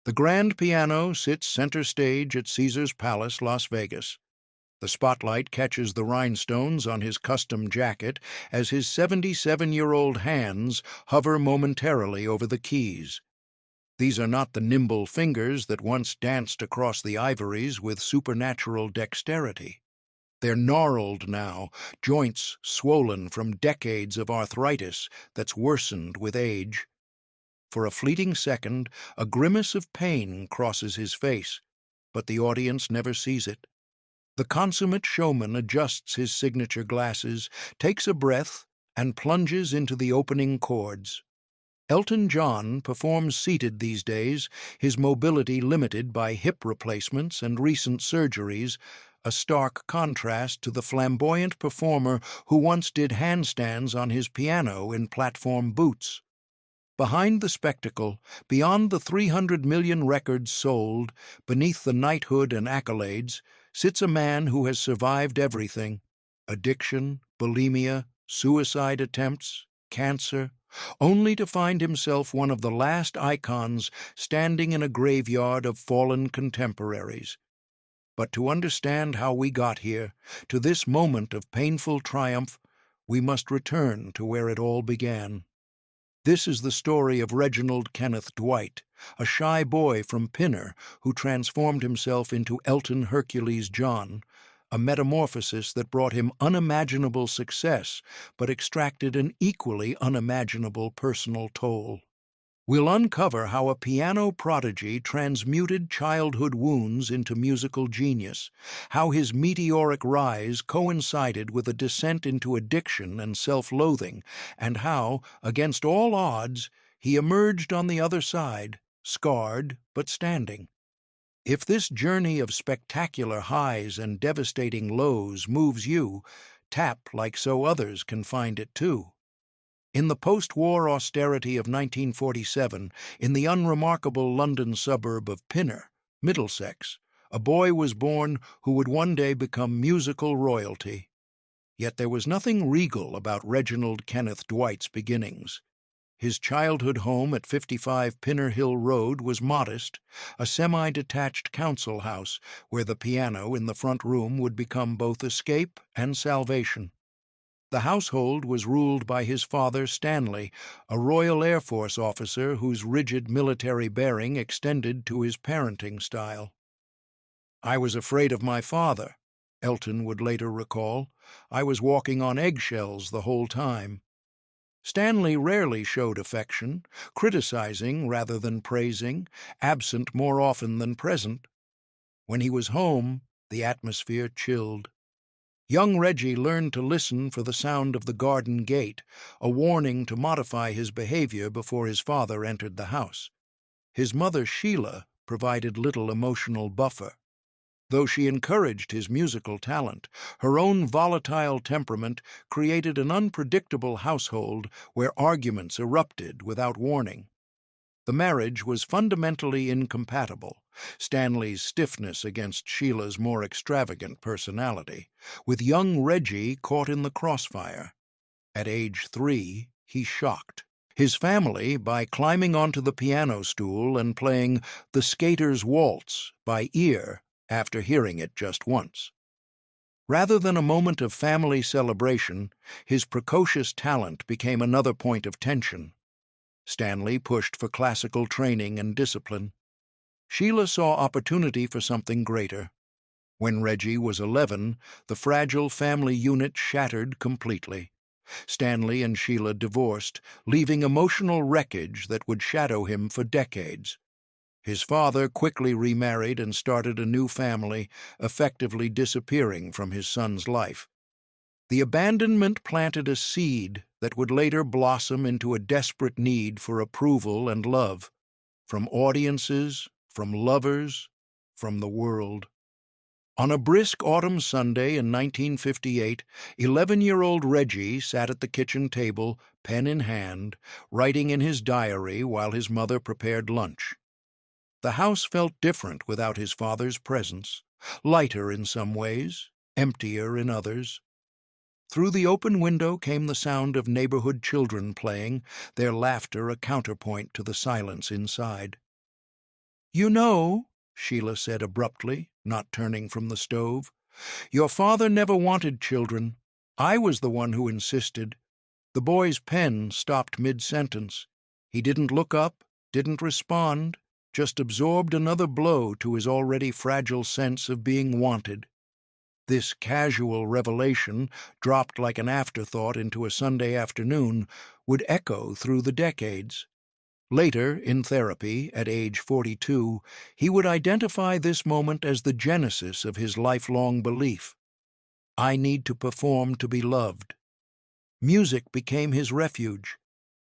The grand piano sits center stage at Caesar's Palace, Las Vegas. The spotlight catches the rhinestones on his custom jacket as his 77-year-old hands hover momentarily over the keys. These are not the nimble fingers that once danced across the ivories with supernatural dexterity. They're gnarled now, joints swollen from decades of arthritis that's worsened with age. For a fleeting second, a grimace of pain crosses his face, but the audience never sees it. The consummate showman adjusts his signature glasses, takes a breath, and plunges into the opening chords. Elton John performs seated these days, his mobility limited by hip replacements and recent surgeries, a stark contrast to the flamboyant performer who once did handstands on his piano in platform boots. Behind the spectacle, beyond the 300 million records sold, beneath the knighthood and accolades, sits a man who has survived everything: addiction, bulimia, suicide attempts, cancer, only to find himself one of the last icons standing in a graveyard of fallen contemporaries. But to understand how we got here, to this moment of painful triumph, we must return to where it all began. This is the story of Reginald Kenneth Dwight, a shy boy from Pinner who transformed himself into Elton Hercules John, a metamorphosis that brought him unimaginable success but extracted an equally unimaginable personal toll. We'll uncover how a piano prodigy transmuted childhood wounds into musical genius, how his meteoric rise coincided with a descent into addiction and self-loathing, and how, against all odds, he emerged on the other side, scarred but standing. If this journey of spectacular highs and devastating lows moves you, tap like so others can find it too. In the post-war austerity of 1947, in the unremarkable London suburb of Pinner, Middlesex, a boy was born who would one day become musical royalty. Yet there was nothing regal about Reginald Kenneth Dwight's beginnings. His childhood home at 55 Pinner Hill Road was modest, a semi-detached council house where the piano in the front room would become both escape and salvation. The household was ruled by his father, Stanley, a Royal Air Force officer whose rigid military bearing extended to his parenting style. "I was afraid of my father," Elton would later recall. "I was walking on eggshells the whole time." Stanley rarely showed affection, criticizing rather than praising, absent more often than present. When he was home, the atmosphere chilled. Young Reggie learned to listen for the sound of the garden gate, a warning to modify his behavior before his father entered the house. His mother, Sheila, provided little emotional buffer. Though she encouraged his musical talent, her own volatile temperament created an unpredictable household where arguments erupted without warning. The marriage was fundamentally incompatible, Stanley's stiffness against Sheila's more extravagant personality, with young Reggie caught in the crossfire. At age 3, he shocked his family by climbing onto the piano stool and playing The Skater's Waltz by ear after hearing it just once. Rather than a moment of family celebration, his precocious talent became another point of tension. Stanley pushed for classical training and discipline. Sheila saw opportunity for something greater. When Reggie was 11, the fragile family unit shattered completely. Stanley and Sheila divorced, leaving emotional wreckage that would shadow him for decades. His father quickly remarried and started a new family, effectively disappearing from his son's life. The abandonment planted a seed that would later blossom into a desperate need for approval and love, from audiences, from lovers, from the world. On a brisk autumn Sunday in 1958, 11-year-old Reggie sat at the kitchen table, pen in hand, writing in his diary while his mother prepared lunch. The house felt different without his father's presence, lighter in some ways, emptier in others. Through the open window came the sound of neighborhood children playing, their laughter a counterpoint to the silence inside. "You know," Sheila said abruptly, not turning from the stove, "your father never wanted children. I was the one who insisted." The boy's pen stopped mid-sentence. He didn't look up, didn't respond, just absorbed another blow to his already fragile sense of being wanted. This casual revelation, dropped like an afterthought into a Sunday afternoon, would echo through the decades. Later, in therapy, at age 42, he would identify this moment as the genesis of his lifelong belief. I need to perform to be loved. Music became his refuge.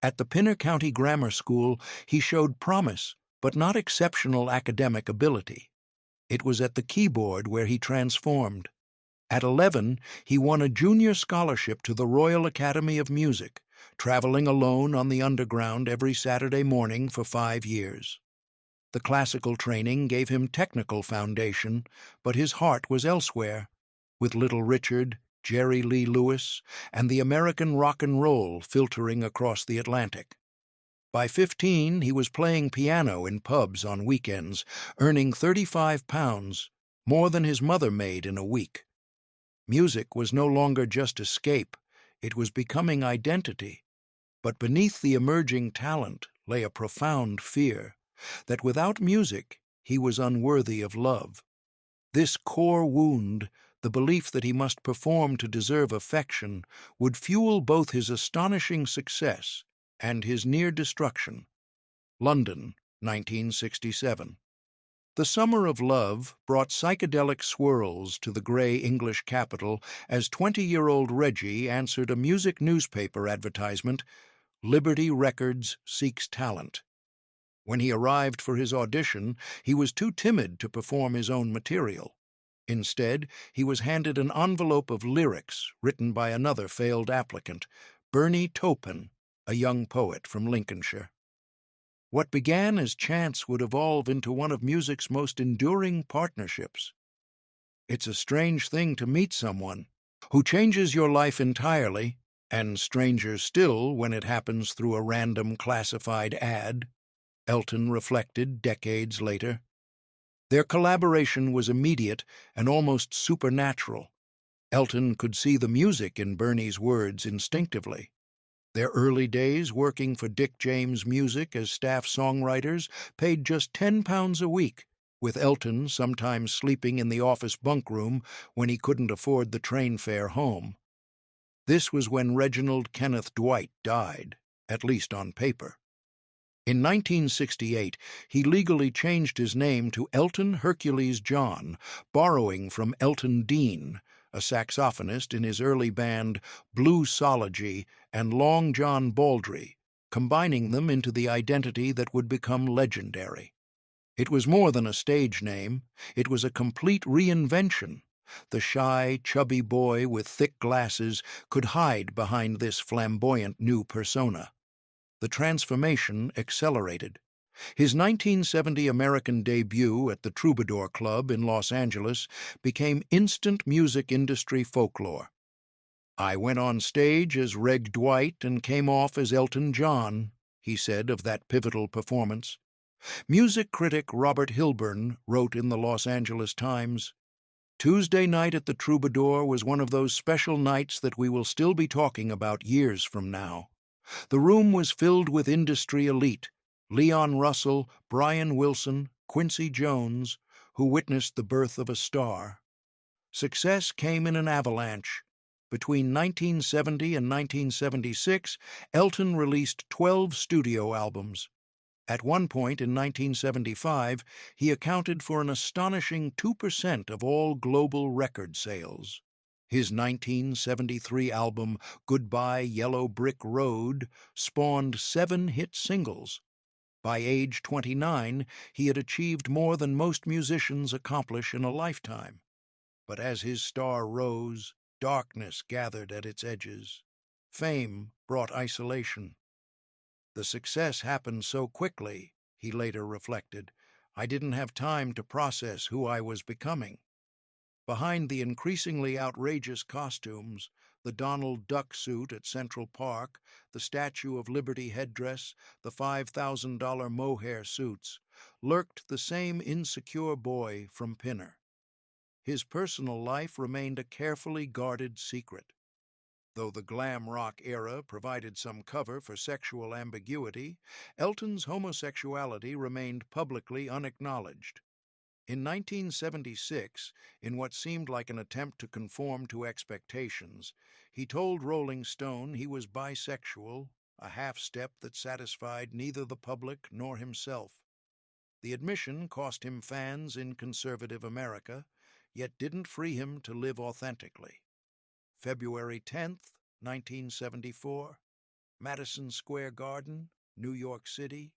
At the Pinner County Grammar School, he showed promise, but not exceptional academic ability. It was at the keyboard where he transformed. At 11, he won a junior scholarship to the Royal Academy of Music, traveling alone on the Underground every Saturday morning for 5 years. The classical training gave him technical foundation, but his heart was elsewhere, with Little Richard, Jerry Lee Lewis, and the American rock and roll filtering across the Atlantic. By 15, he was playing piano in pubs on weekends, earning £35, more than his mother made in a week. Music was no longer just escape, it was becoming identity. But beneath the emerging talent lay a profound fear that without music he was unworthy of love. This core wound, the belief that he must perform to deserve affection, would fuel both his astonishing success and his near destruction. London, 1967. The Summer of Love brought psychedelic swirls to the grey English capital as 20-year-old Reggie answered a music newspaper advertisement, "Liberty Records seeks talent." When he arrived for his audition, he was too timid to perform his own material. Instead, he was handed an envelope of lyrics written by another failed applicant, Bernie Taupin, a young poet from Lincolnshire. What began as chance would evolve into one of music's most enduring partnerships. It's a strange thing to meet someone who changes your life entirely, and stranger still when it happens through a random classified ad, Elton reflected decades later. Their collaboration was immediate and almost supernatural. Elton could see the music in Bernie's words instinctively. Their early days working for Dick James Music as staff songwriters paid just £10 a week, with Elton sometimes sleeping in the office bunk room when he couldn't afford the train fare home. This was when Reginald Kenneth Dwight died, at least on paper. In 1968, he legally changed his name to Elton Hercules John, borrowing from Elton Dean, a saxophonist in his early band Blue Sology and Long John Baldry, combining them into the identity that would become legendary. It was more than a stage name, it was a complete reinvention. The shy, chubby boy with thick glasses could hide behind this flamboyant new persona. The transformation accelerated. His 1970 American debut at the Troubadour Club in Los Angeles became instant music industry folklore. "I went on stage as Reg Dwight and came off as Elton John," he said of that pivotal performance. Music critic Robert Hilburn wrote in the Los Angeles Times, "Tuesday night at the Troubadour was one of those special nights that we will still be talking about years from now. The room was filled with industry elite, Leon Russell, Brian Wilson, Quincy Jones, who witnessed the birth of a star. Success came in an avalanche. Between 1970 and 1976, Elton released 12 studio albums. At one point in 1975, he accounted for an astonishing 2% of all global record sales. His 1973 album, Goodbye Yellow Brick Road, spawned 7 hit singles. By age 29, he had achieved more than most musicians accomplish in a lifetime. But as his star rose, darkness gathered at its edges. Fame brought isolation. "The success happened so quickly," he later reflected, "I didn't have time to process who I was becoming." Behind the increasingly outrageous costumes, The Donald Duck suit at Central Park, the Statue of Liberty headdress, the $5,000 mohair suits, lurked the same insecure boy from Pinner. His personal life remained a carefully guarded secret. Though the glam rock era provided some cover for sexual ambiguity, Elton's homosexuality remained publicly unacknowledged. In 1976, in what seemed like an attempt to conform to expectations, he told Rolling Stone he was bisexual, a half-step that satisfied neither the public nor himself. The admission cost him fans in conservative America, yet didn't free him to live authentically. February 10th, 1974, Madison Square Garden, New York City.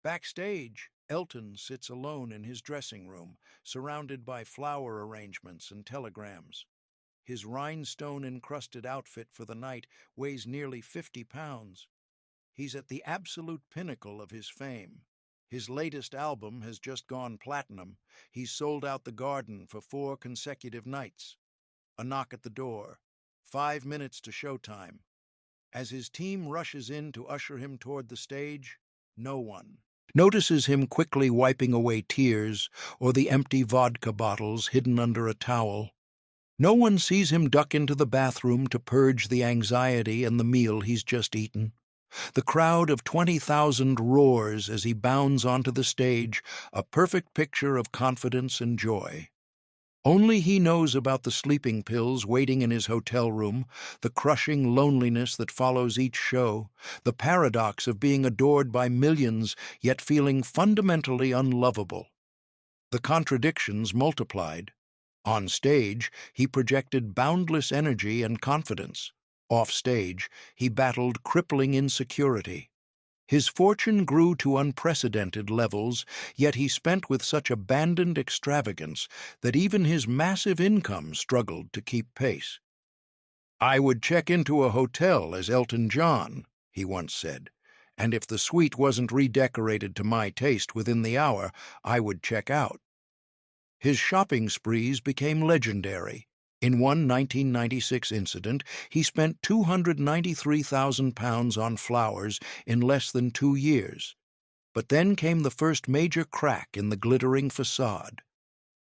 Backstage, Elton sits alone in his dressing room, surrounded by flower arrangements and telegrams. His rhinestone-encrusted outfit for the night weighs nearly 50 pounds. He's at the absolute pinnacle of his fame. His latest album has just gone platinum. He's sold out the Garden for 4 consecutive nights. A knock at the door. 5 minutes to showtime. As his team rushes in to usher him toward the stage, no one notices him quickly wiping away tears or the empty vodka bottles hidden under a towel. No one sees him duck into the bathroom to purge the anxiety and the meal he's just eaten. The crowd of 20,000 roars as he bounds onto the stage, a perfect picture of confidence and joy. Only he knows about the sleeping pills waiting in his hotel room, the crushing loneliness that follows each show, the paradox of being adored by millions yet feeling fundamentally unlovable. The contradictions multiplied. On stage, he projected boundless energy and confidence. Off stage, he battled crippling insecurity. His fortune grew to unprecedented levels, yet he spent with such abandoned extravagance that even his massive income struggled to keep pace. "I would check into a hotel as Elton John," he once said, "and if the suite wasn't redecorated to my taste within the hour, I would check out." His shopping sprees became legendary. In one 1996 incident, he spent £293,000 on flowers in less than 2 years. But then came the first major crack in the glittering facade.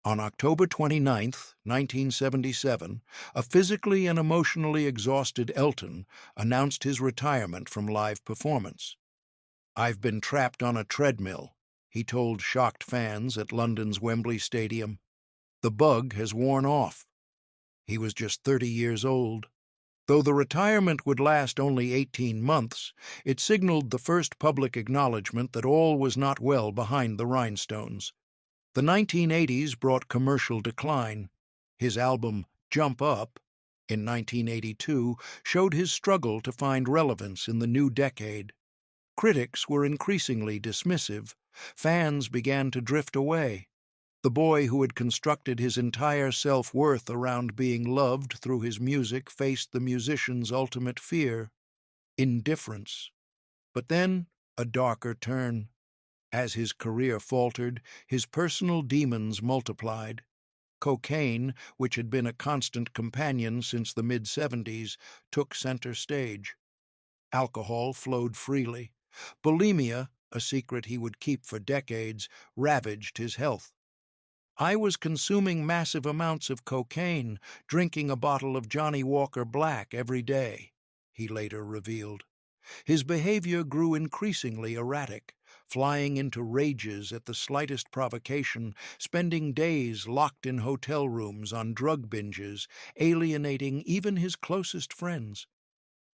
On October 29, 1977, a physically and emotionally exhausted Elton announced his retirement from live performance. "I've been trapped on a treadmill," he told shocked fans at London's Wembley Stadium. "The bug has worn off." He was just 30 years old. Though the retirement would last only 18 months, it signaled the first public acknowledgement that all was not well behind the rhinestones. The 1980s brought commercial decline. His album, Jump Up, in 1982, showed his struggle to find relevance in the new decade. Critics were increasingly dismissive. Fans began to drift away. The boy who had constructed his entire self-worth around being loved through his music faced the musician's ultimate fear: indifference. But then, a darker turn. As his career faltered, his personal demons multiplied. Cocaine, which had been a constant companion since the mid-70s, took center stage. Alcohol flowed freely. Bulimia, a secret he would keep for decades, ravaged his health. "I was consuming massive amounts of cocaine, drinking a bottle of Johnny Walker Black every day," he later revealed. His behavior grew increasingly erratic, flying into rages at the slightest provocation, spending days locked in hotel rooms on drug binges, alienating even his closest friends.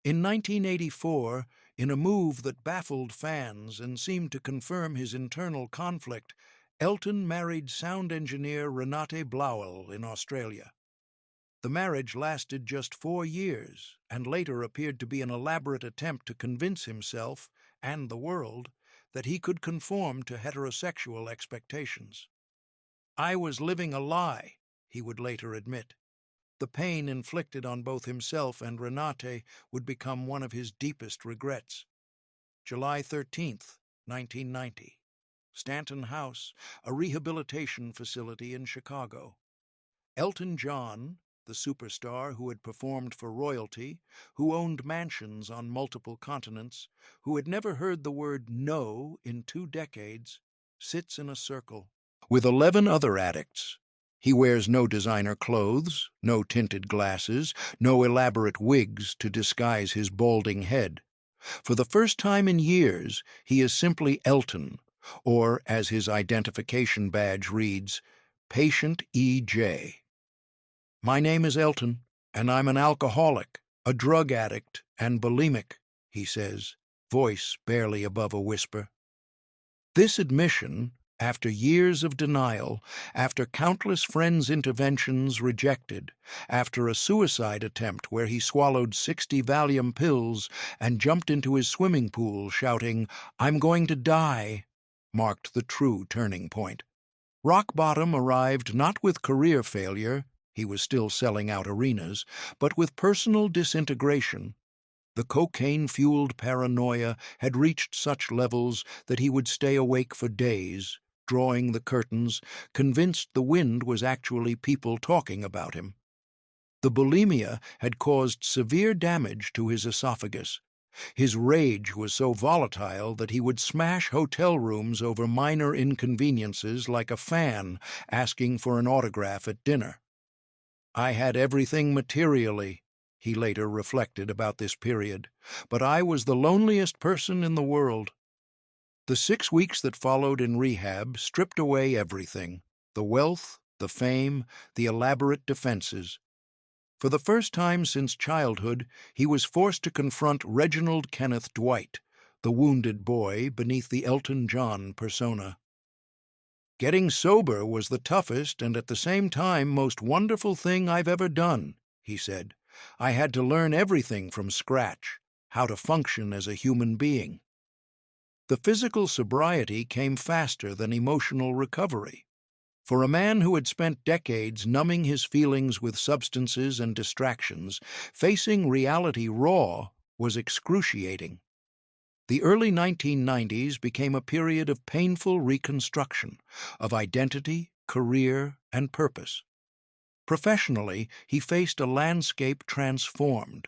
In 1984, in a move that baffled fans and seemed to confirm his internal conflict, Elton married sound engineer Renate Blauel in Australia. The marriage lasted just 4 years and later appeared to be an elaborate attempt to convince himself, and the world, that he could conform to heterosexual expectations. "I was living a lie," he would later admit. The pain inflicted on both himself and Renate would become one of his deepest regrets. July 13th, 1990. Stanton House, a rehabilitation facility in Chicago. Elton John, the superstar who had performed for royalty, who owned mansions on multiple continents, who had never heard the word no in 2 decades, sits in a circle with 11 other addicts. He wears no designer clothes, no tinted glasses, no elaborate wigs to disguise his balding head. For the first time in years, he is simply Elton, or, as his identification badge reads, Patient E.J. "My name is Elton, and I'm an alcoholic, a drug addict, and bulimic," he says, voice barely above a whisper. This admission, after years of denial, after countless friends' interventions rejected, after a suicide attempt where he swallowed 60 Valium pills and jumped into his swimming pool shouting, "I'm going to die," marked the true turning point. Rock bottom arrived not with career failure, he was still selling out arenas, but with personal disintegration. The cocaine-fueled paranoia had reached such levels that he would stay awake for days, drawing the curtains, convinced the wind was actually people talking about him. The bulimia had caused severe damage to his esophagus. His rage was so volatile that he would smash hotel rooms over minor inconveniences like a fan asking for an autograph at dinner. "I had everything materially," he later reflected about this period, "but I was the loneliest person in the world." The 6 weeks that followed in rehab stripped away everything: the wealth, the fame, the elaborate defenses. For the first time since childhood, he was forced to confront Reginald Kenneth Dwight, the wounded boy beneath the Elton John persona. "Getting sober was the toughest and at the same time most wonderful thing I've ever done," he said. "I had to learn everything from scratch, how to function as a human being." The physical sobriety came faster than emotional recovery. For a man who had spent decades numbing his feelings with substances and distractions, facing reality raw was excruciating. The early 1990s became a period of painful reconstruction, of identity, career, and purpose. Professionally, he faced a landscape transformed.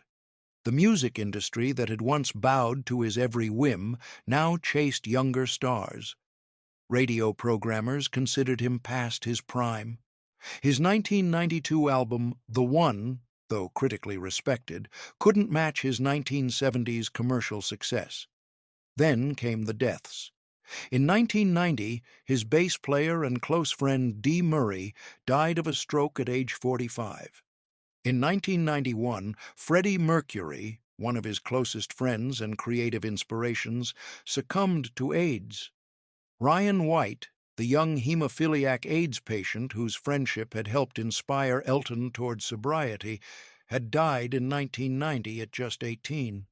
The music industry that had once bowed to his every whim now chased younger stars. Radio programmers considered him past his prime. His 1992 album, The One, though critically respected, couldn't match his 1970s commercial success. Then came the deaths. In 1990, his bass player and close friend Dee Murray died of a stroke at age 45. In 1991, Freddie Mercury, one of his closest friends and creative inspirations, succumbed to AIDS. Ryan White, the young hemophiliac AIDS patient whose friendship had helped inspire Elton toward sobriety, had died in 1990 at just 18.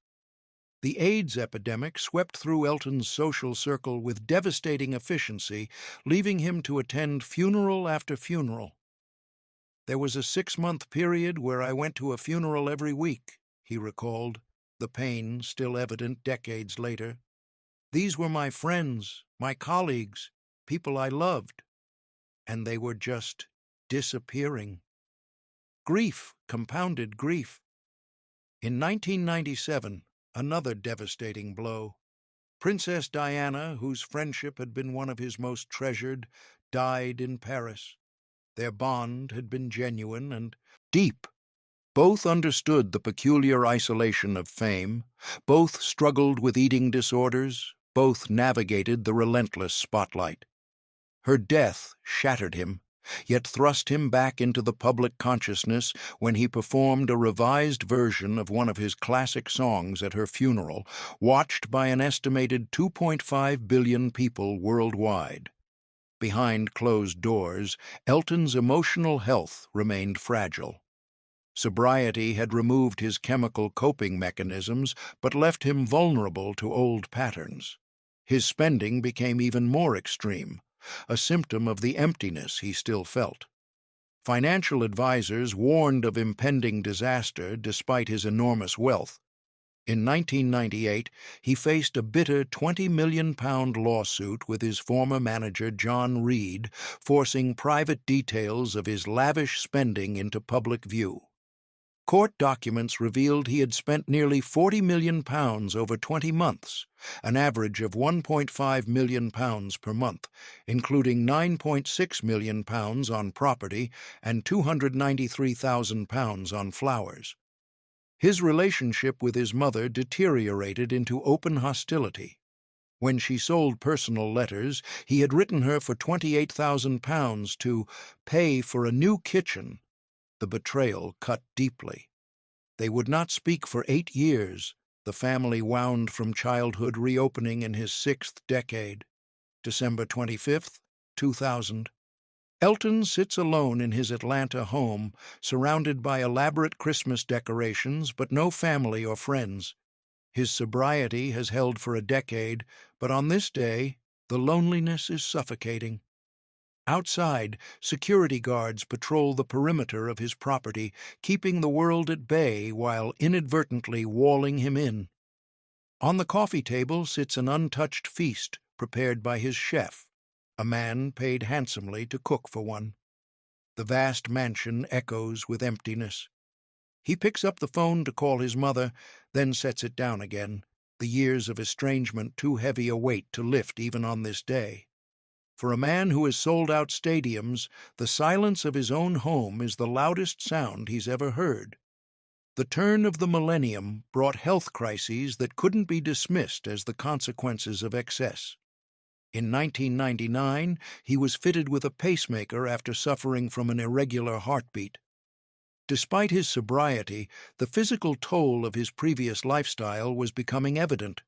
The AIDS epidemic swept through Elton's social circle with devastating efficiency, leaving him to attend funeral after funeral. "There was a 6-month period where I went to a funeral every week," he recalled, the pain still evident decades later. "These were my friends, my colleagues, people I loved, and they were just disappearing." Grief compounded grief. In 1997, another devastating blow. Princess Diana, whose friendship had been one of his most treasured, died in Paris. Their bond had been genuine and deep. Both understood the peculiar isolation of fame. Both struggled with eating disorders. Both navigated the relentless spotlight. Her death shattered him, yet thrust him back into the public consciousness when he performed a revised version of one of his classic songs at her funeral, watched by an estimated 2.5 billion people worldwide. Behind closed doors, Elton's emotional health remained fragile. Sobriety had removed his chemical coping mechanisms, but left him vulnerable to old patterns. His spending became even more extreme, a symptom of the emptiness he still felt. Financial advisors warned of impending disaster despite his enormous wealth. In 1998, he faced a bitter £20 million lawsuit with his former manager John Reed, forcing private details of his lavish spending into public view. Court documents revealed he had spent nearly £40 million over 20 months, an average of £1.5 million per month, including £9.6 million on property and £293,000 on flowers. His relationship with his mother deteriorated into open hostility. When she sold personal letters, he had written her for £28,000 to pay for a new kitchen. The betrayal cut deeply. They would not speak for 8 years. The family wound from childhood, reopening in his 6th decade. December 25, 2000. Elton sits alone in his Atlanta home, surrounded by elaborate Christmas decorations, but no family or friends. His sobriety has held for a decade, but on this day, the loneliness is suffocating. Outside, security guards patrol the perimeter of his property, keeping the world at bay while inadvertently walling him in. On the coffee table sits an untouched feast prepared by his chef, a man paid handsomely to cook for one. The vast mansion echoes with emptiness. He picks up the phone to call his mother, then sets it down again, the years of estrangement too heavy a weight to lift even on this day. For a man who has sold out stadiums, the silence of his own home is the loudest sound he's ever heard. The turn of the millennium brought health crises that couldn't be dismissed as the consequences of excess. In 1999, he was fitted with a pacemaker after suffering from an irregular heartbeat. Despite his sobriety, the physical toll of his previous lifestyle was becoming evident.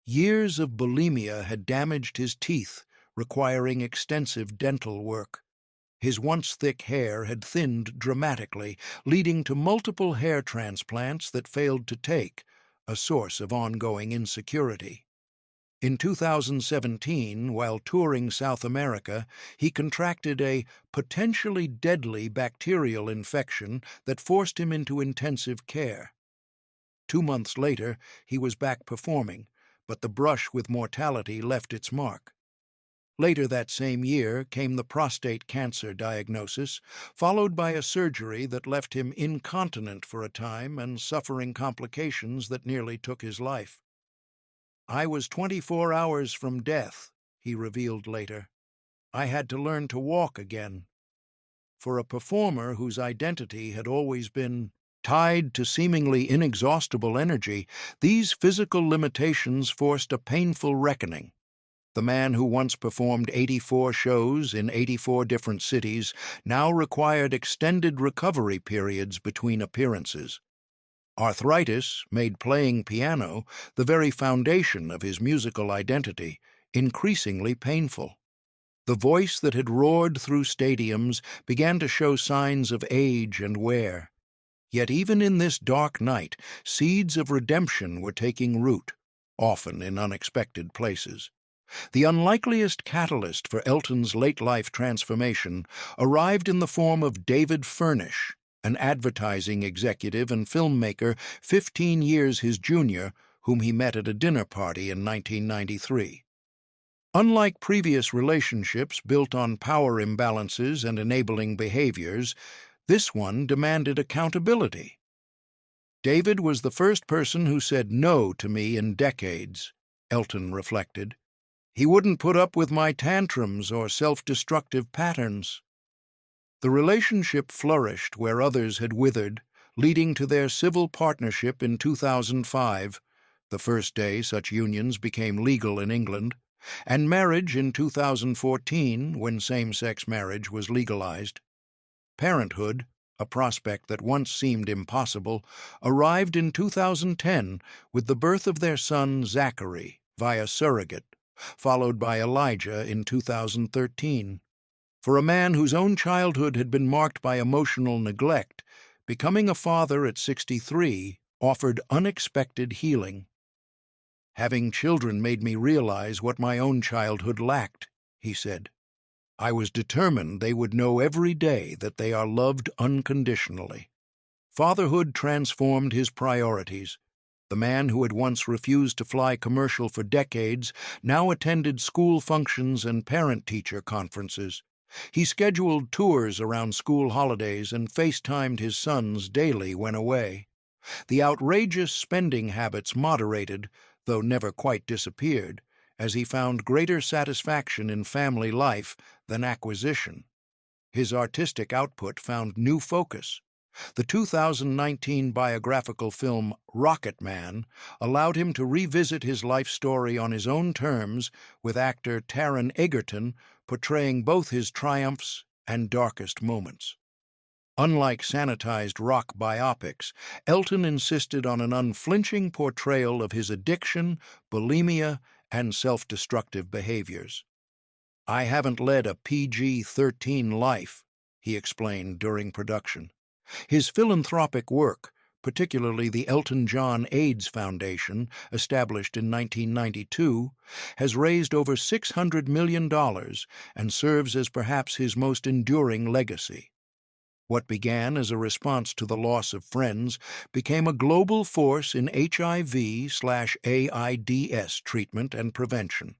Years of bulimia had damaged his teeth, requiring extensive dental work. His once thick hair had thinned dramatically, leading to multiple hair transplants that failed to take, a source of ongoing insecurity. In 2017, while touring South America, he contracted a potentially deadly bacterial infection that forced him into intensive care. 2 months later, he was back performing, but the brush with mortality left its mark. Later that same year came the prostate cancer diagnosis, followed by a surgery that left him incontinent for a time and suffering complications that nearly took his life. "I was 24 hours from death," he revealed later. "I had to learn to walk again." For a performer whose identity had always been tied to seemingly inexhaustible energy, these physical limitations forced a painful reckoning. The man who once performed 84 shows in 84 different cities now required extended recovery periods between appearances. Arthritis made playing piano, the very foundation of his musical identity, increasingly painful. The voice that had roared through stadiums began to show signs of age and wear. Yet even in this dark night, seeds of redemption were taking root, often in unexpected places. The unlikeliest catalyst for Elton's late-life transformation arrived in the form of David Furnish, an advertising executive and filmmaker 15 years his junior, whom he met at a dinner party in 1993. Unlike previous relationships built on power imbalances and enabling behaviors, this one demanded accountability. "David was the first person who said no to me in decades," Elton reflected. "He wouldn't put up with my tantrums or self-destructive patterns." The relationship flourished where others had withered, leading to their civil partnership in 2005, the first day such unions became legal in England, and marriage in 2014, when same-sex marriage was legalized. Parenthood, a prospect that once seemed impossible, arrived in 2010 with the birth of their son Zachary via surrogate, followed by Elijah in 2013. For a man whose own childhood had been marked by emotional neglect, becoming a father at 63 offered unexpected healing. "Having children made me realize what my own childhood lacked," he said. "I was determined they would know every day that they are loved unconditionally." Fatherhood transformed his priorities. The man who had once refused to fly commercial for decades now attended school functions and parent-teacher conferences. He scheduled tours around school holidays and FaceTimed his sons daily when away. The outrageous spending habits moderated, though never quite disappeared, as he found greater satisfaction in family life than acquisition. His artistic output found new focus. The 2019 biographical film Rocket Man allowed him to revisit his life story on his own terms, with actor Taron Egerton portraying both his triumphs and darkest moments. Unlike sanitized rock biopics, Elton insisted on an unflinching portrayal of his addiction, bulimia, and self-destructive behaviors. "I haven't led a PG-13 life," he explained during production. His philanthropic work, particularly the Elton John AIDS Foundation, established in 1992, has raised over $600 million and serves as perhaps his most enduring legacy. What began as a response to the loss of friends became a global force in HIV/AIDS treatment and prevention.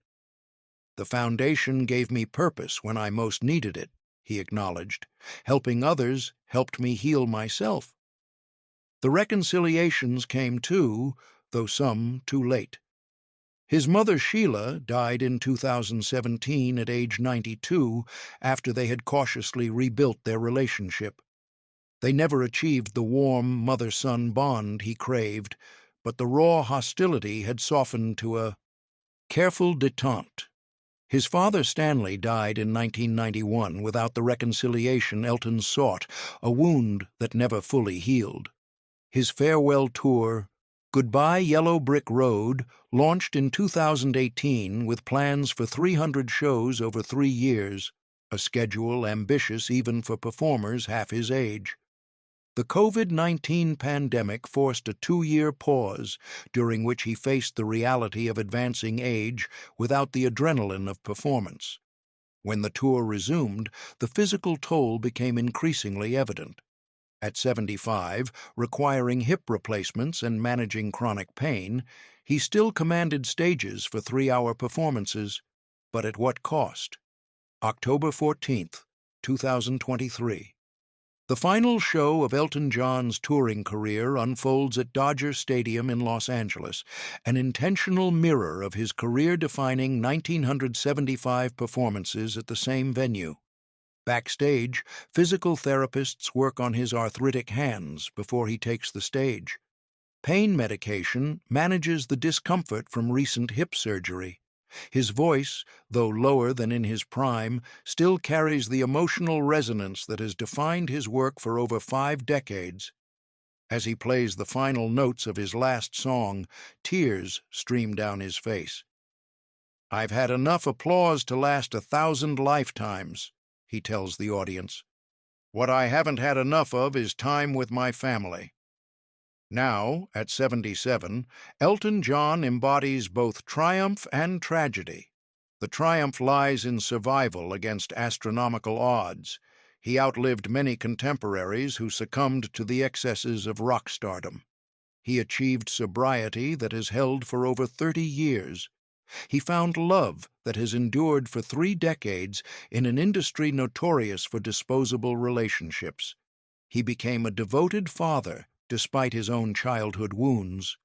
"The foundation gave me purpose when I most needed it," he acknowledged. "Helping others helped me heal myself." The reconciliations came too, though some too late. His mother Sheila died in 2017 at age 92 after they had cautiously rebuilt their relationship. They never achieved the warm mother-son bond he craved, but the raw hostility had softened to a careful détente. His father Stanley died in 1991 without the reconciliation Elton sought, a wound that never fully healed. His farewell tour, Goodbye Yellow Brick Road, launched in 2018 with plans for 300 shows over 3 years, a schedule ambitious even for performers half his age. The COVID-19 pandemic forced a 2-year pause, during which he faced the reality of advancing age without the adrenaline of performance. When the tour resumed, the physical toll became increasingly evident. At 75, requiring hip replacements and managing chronic pain, he still commanded stages for 3-hour performances, but at what cost? October 14, 2023. The final show of Elton John's touring career unfolds at Dodger Stadium in Los Angeles, an intentional mirror of his career-defining 1975 performances at the same venue. Backstage, physical therapists work on his arthritic hands before he takes the stage. Pain medication manages the discomfort from recent hip surgery. His voice, though lower than in his prime, still carries the emotional resonance that has defined his work for over 5 decades. As he plays the final notes of his last song, tears stream down his face. "I've had enough applause to last 1,000 lifetimes," he tells the audience. "What I haven't had enough of is time with my family." Now, at 77, Elton John embodies both triumph and tragedy. The triumph lies in survival against astronomical odds. He outlived many contemporaries who succumbed to the excesses of rock stardom. He achieved sobriety that has held for over 30 years. He found love that has endured for 3 decades in an industry notorious for disposable relationships. He became a devoted father despite his own childhood wounds.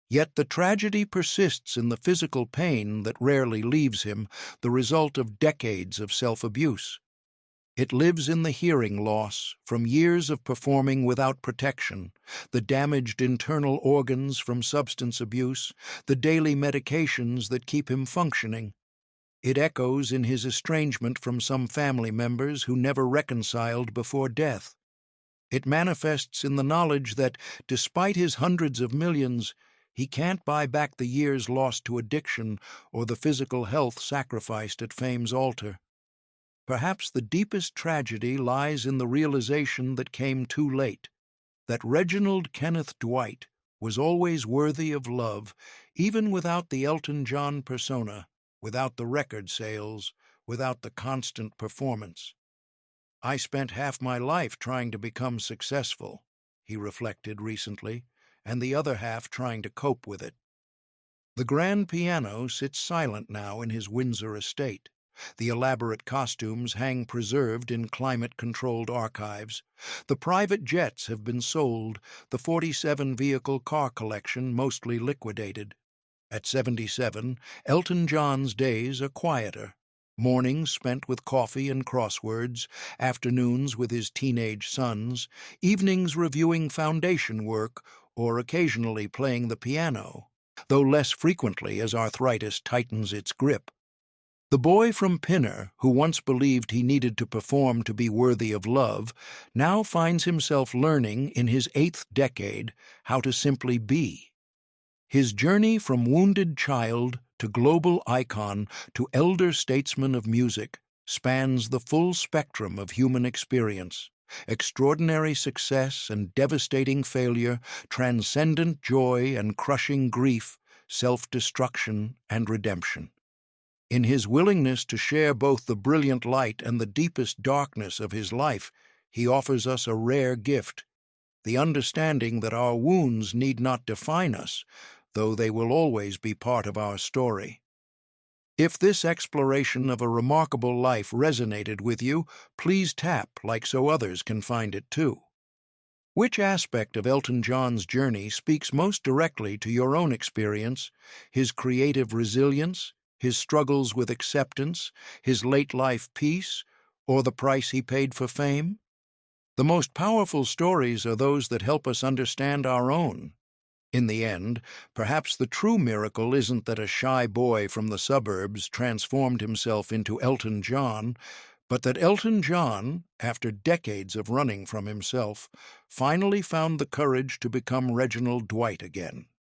Yet the tragedy persists in the physical pain that rarely leaves him, the result of decades of self-abuse. It lives in the hearing loss from years of performing without protection, the damaged internal organs from substance abuse, the daily medications that keep him functioning. It echoes in his estrangement from some family members who never reconciled before death. It manifests in the knowledge that, despite his hundreds of millions, he can't buy back the years lost to addiction or the physical health sacrificed at fame's altar. Perhaps the deepest tragedy lies in the realization that came too late, that Reginald Kenneth Dwight was always worthy of love, even without the Elton John persona, without the record sales, without the constant performance. "I spent half my life trying to become successful," he reflected recently, and the other half trying to cope with it. The grand piano sits silent now in his Windsor estate. The elaborate costumes hang preserved in climate-controlled archives. The private jets have been sold, the 47-vehicle car collection mostly liquidated. At 77, Elton John's days are quieter. Mornings spent with coffee and crosswords, afternoons with his teenage sons, evenings reviewing foundation work or occasionally playing the piano, though less frequently as arthritis tightens its grip. The boy from Pinner, who once believed he needed to perform to be worthy of love, now finds himself learning in his 8th decade how to simply be. His journey from wounded child to global icon to elder statesman of music spans the full spectrum of human experience: extraordinary success and devastating failure, transcendent joy and crushing grief, self-destruction and redemption. In his willingness to share both the brilliant light and the deepest darkness of his life, he offers us a rare gift: the understanding that our wounds need not define us, though they will always be part of our story. If this exploration of a remarkable life resonated with you, please tap like so others can find it too. Which aspect of Elton John's journey speaks most directly to your own experience? His creative resilience, his struggles with acceptance, his late-life peace, or the price he paid for fame? The most powerful stories are those that help us understand our own. In the end, perhaps the true miracle isn't that a shy boy from the suburbs transformed himself into Elton John, but that Elton John, after decades of running from himself, finally found the courage to become Reginald Dwight again.